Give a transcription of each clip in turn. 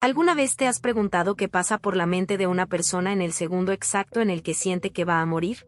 ¿Alguna vez te has preguntado qué pasa por la mente de una persona en el segundo exacto en el que siente que va a morir?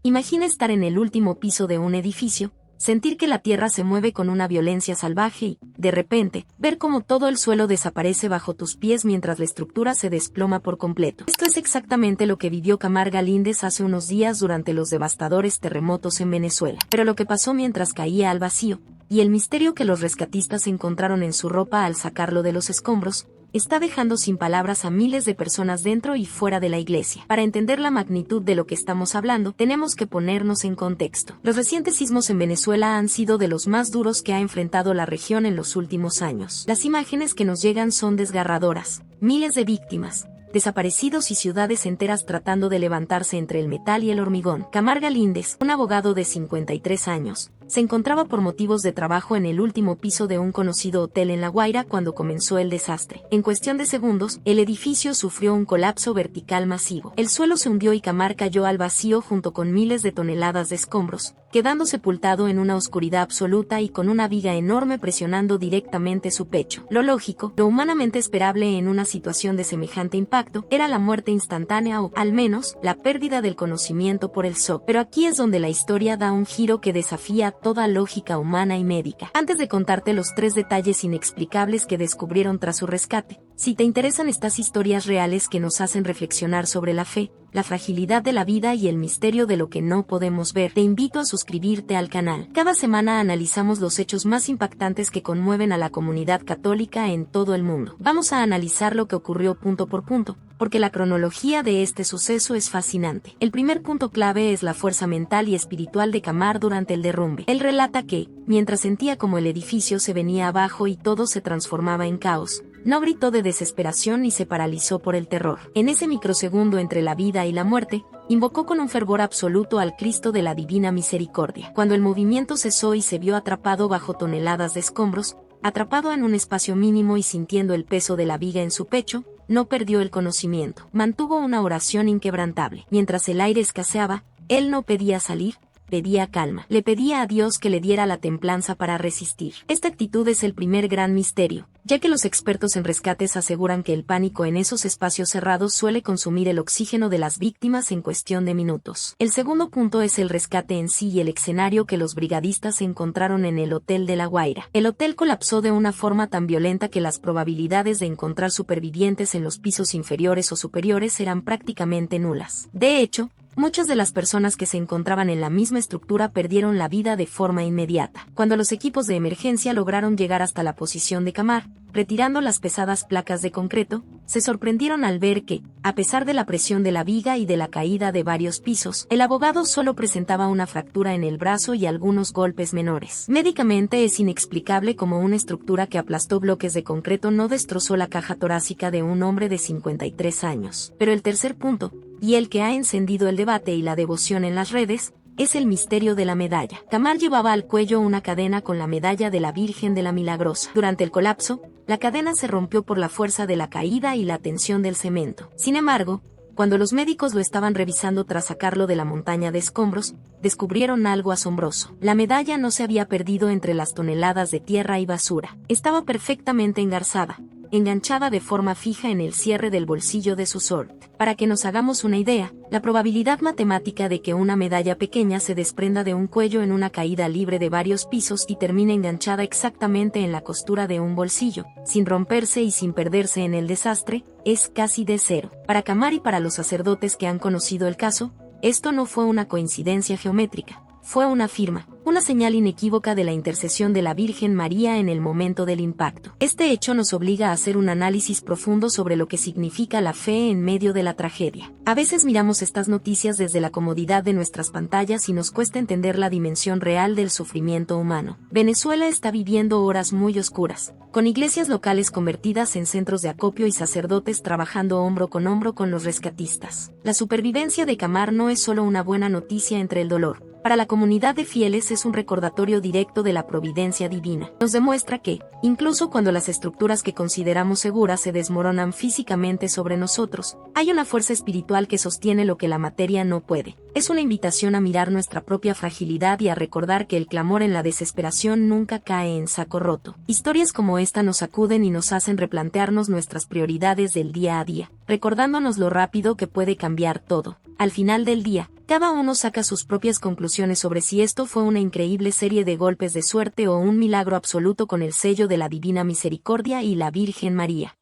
Imagina estar en el último piso de un edificio, sentir que la tierra se mueve con una violencia salvaje y, de repente, ver cómo todo el suelo desaparece bajo tus pies mientras la estructura se desploma por completo. Esto es exactamente lo que vivió Camar Galíndez hace unos días durante los devastadores terremotos en Venezuela. Pero lo que pasó mientras caía al vacío, y el misterio que los rescatistas encontraron en su ropa al sacarlo de los escombros, está dejando sin palabras a miles de personas dentro y fuera de la iglesia. Para entender la magnitud de lo que estamos hablando, tenemos que ponernos en contexto. Los recientes sismos en Venezuela han sido de los más duros que ha enfrentado la región en los últimos años. Las imágenes que nos llegan son desgarradoras. Miles de víctimas, desaparecidos y ciudades enteras tratando de levantarse entre el metal y el hormigón. Camar Galíndez, un abogado de 53 años, se encontraba por motivos de trabajo en el último piso de un conocido hotel en La Guaira cuando comenzó el desastre. En cuestión de segundos, el edificio sufrió un colapso vertical masivo. El suelo se hundió y Camar cayó al vacío junto con miles de toneladas de escombros, quedando sepultado en una oscuridad absoluta y con una viga enorme presionando directamente su pecho. Lo lógico, lo humanamente esperable en una situación de semejante impacto, era la muerte instantánea o, al menos, la pérdida del conocimiento por el shock. Pero aquí es donde la historia da un giro que desafía toda lógica humana y médica. Antes de contarte los 3 detalles inexplicables que descubrieron tras su rescate, si te interesan estas historias reales que nos hacen reflexionar sobre la fe, la fragilidad de la vida y el misterio de lo que no podemos ver, te invito a suscribirte al canal. Cada semana analizamos los hechos más impactantes que conmueven a la comunidad católica en todo el mundo. Vamos a analizar lo que ocurrió punto por punto, porque la cronología de este suceso es fascinante. El primer punto clave es la fuerza mental y espiritual de Camar durante el derrumbe. Él relata que, mientras sentía como el edificio se venía abajo y todo se transformaba en caos, no gritó de desesperación ni se paralizó por el terror. En ese microsegundo entre la vida y la muerte, invocó con un fervor absoluto al Cristo de la Divina Misericordia. Cuando el movimiento cesó y se vio atrapado bajo toneladas de escombros, atrapado en un espacio mínimo y sintiendo el peso de la viga en su pecho, no perdió el conocimiento. Mantuvo una oración inquebrantable. Mientras el aire escaseaba, él no pedía salir, pedía calma. Le pedía a Dios que le diera la templanza para resistir. Esta actitud es el primer gran misterio, ya que los expertos en rescates aseguran que el pánico en esos espacios cerrados suele consumir el oxígeno de las víctimas en cuestión de minutos. El segundo punto es el rescate en sí y el escenario que los brigadistas encontraron en el hotel de La Guaira. El hotel colapsó de una forma tan violenta que las probabilidades de encontrar supervivientes en los pisos inferiores o superiores eran prácticamente nulas. De hecho, muchas de las personas que se encontraban en la misma estructura perdieron la vida de forma inmediata. Cuando los equipos de emergencia lograron llegar hasta la posición de Camar, retirando las pesadas placas de concreto, se sorprendieron al ver que, a pesar de la presión de la viga y de la caída de varios pisos, el abogado solo presentaba una fractura en el brazo y algunos golpes menores. Médicamente es inexplicable cómo una estructura que aplastó bloques de concreto no destrozó la caja torácica de un hombre de 53 años. Pero el tercer punto, y el que ha encendido el debate y la devoción en las redes, es el misterio de la medalla. Camar llevaba al cuello una cadena con la medalla de la Virgen de la Milagrosa. Durante el colapso, la cadena se rompió por la fuerza de la caída y la tensión del cemento. Sin embargo, cuando los médicos lo estaban revisando tras sacarlo de la montaña de escombros, descubrieron algo asombroso. La medalla no se había perdido entre las toneladas de tierra y basura. Estaba perfectamente engarzada, enganchada de forma fija en el cierre del bolsillo de su short. Para que nos hagamos una idea, la probabilidad matemática de que una medalla pequeña se desprenda de un cuello en una caída libre de varios pisos y termine enganchada exactamente en la costura de un bolsillo, sin romperse y sin perderse en el desastre, es casi de cero. Para Camar y para los sacerdotes que han conocido el caso, esto no fue una coincidencia geométrica, fue una firma, una señal inequívoca de la intercesión de la Virgen María en el momento del impacto. Este hecho nos obliga a hacer un análisis profundo sobre lo que significa la fe en medio de la tragedia. A veces miramos estas noticias desde la comodidad de nuestras pantallas y nos cuesta entender la dimensión real del sufrimiento humano. Venezuela está viviendo horas muy oscuras, con iglesias locales convertidas en centros de acopio y sacerdotes trabajando hombro con los rescatistas. La supervivencia de Camar no es solo una buena noticia entre el dolor, para la comunidad de fieles es un recordatorio directo de la providencia divina. Nos demuestra que, incluso cuando las estructuras que consideramos seguras se desmoronan físicamente sobre nosotros, hay una fuerza espiritual que sostiene lo que la materia no puede. Es una invitación a mirar nuestra propia fragilidad y a recordar que el clamor en la desesperación nunca cae en saco roto. Historias como esta nos sacuden y nos hacen replantearnos nuestras prioridades del día a día, recordándonos lo rápido que puede cambiar todo. Al final del día, cada uno saca sus propias conclusiones sobre si esto fue una increíble serie de golpes de suerte o un milagro absoluto con el sello de la Divina Misericordia y la Virgen María.